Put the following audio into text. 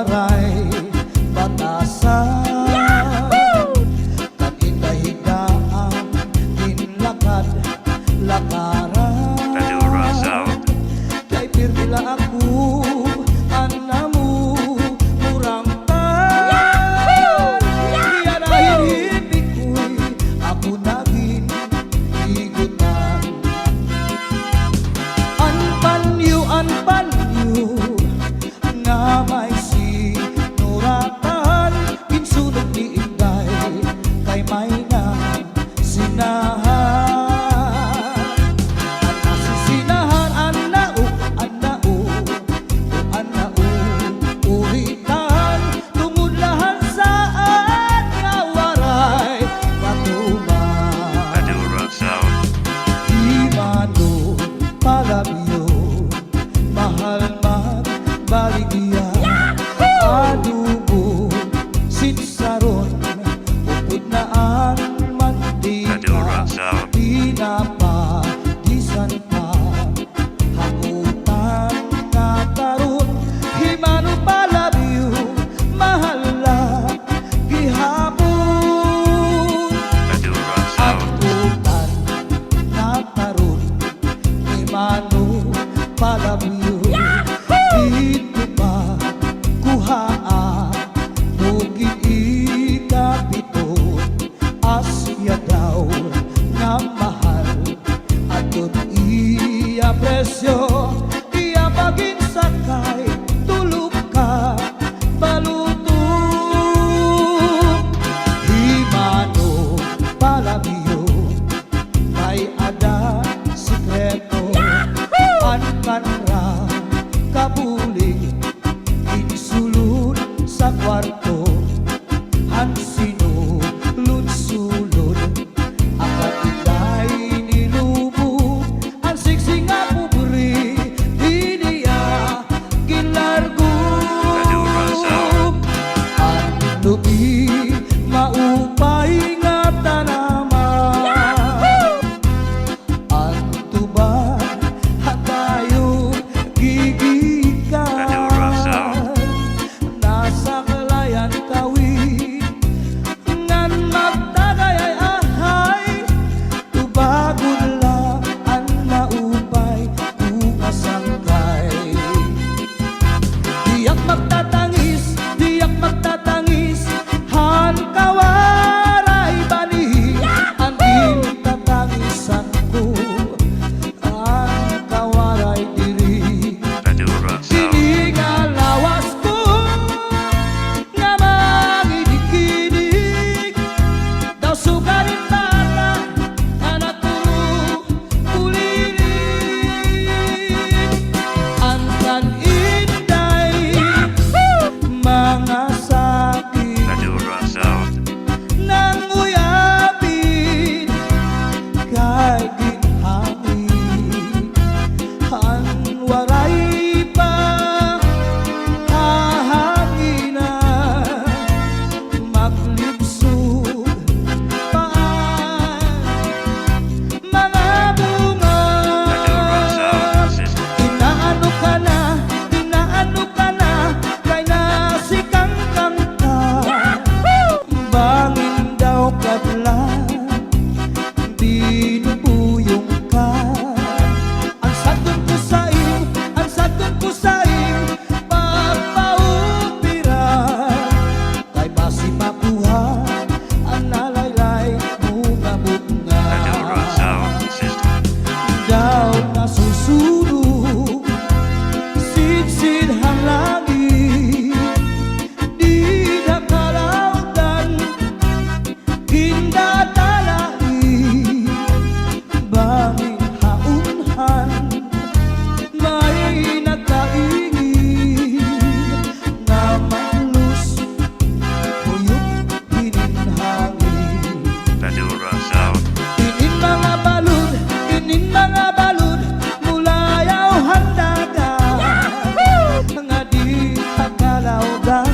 waray batasan. Kan inday higdaan tinlakad lakaran. Kay pirmila ako anamu murang pan. Iyan ay hinipik ko'y ako naging higutan. Anpanyo nga may sinuratan. Kinsunog ni Inday kay may na sinahan. At nasisinahan anao uritan. Tumudlahan saan nga waray katuman. Di mano palabyo mahal magbaligya. Adubo sitsaron upod na ang mantika. Pinapadisan pa hakutan nga karon. Himano palabyo mahal gihapon. Hakutan nga karon. Himano palabyo dito pa kuhaan tugid ikapiton. Asya daw nga mahal aton iya presyo. Iya paging sakay tulog ka balutong. Himano palabyo kay ada sikreto. Ankanra kabulig insulod sa kwarto. Hansinulod-sulod akat itay nilubog. Ang siksi nga pubri di niya gilargog. Ang lubi maupay nga tanaman. Ang tuba hatayo gigikan. Nasa kalayan kawit ngan magtagay ay ahay. Tubagod lang ang naupay ukasangkay. Diyak magtatangis han kawaray bani. Ang intatangisan ko ang kawaray diri. Sini nga lawas ko nga mangidik-idik. Daw sugarin bata nga naturo ulilik. Ang kan Inday mga sakit nang uyapin kay ginhangin. Han waray pa hahanginan. Maglibsog paan mga bunga. Inaano ka na kay nasikangkang ka. Bangin daw kadlan binubuyong ka. Ang sadon ko sa'yo pagpaupiran. Kay basi mapuhan ang nalaylay mo ngamot nga. Daw nasusunog sidsid hang langit. Di na kalautan hindatalai. Bangin haunhan may nagkaingin. Nga malus uyok hininhangin. Inin mga balud mulayaw handagan. Nga di pagkalaudan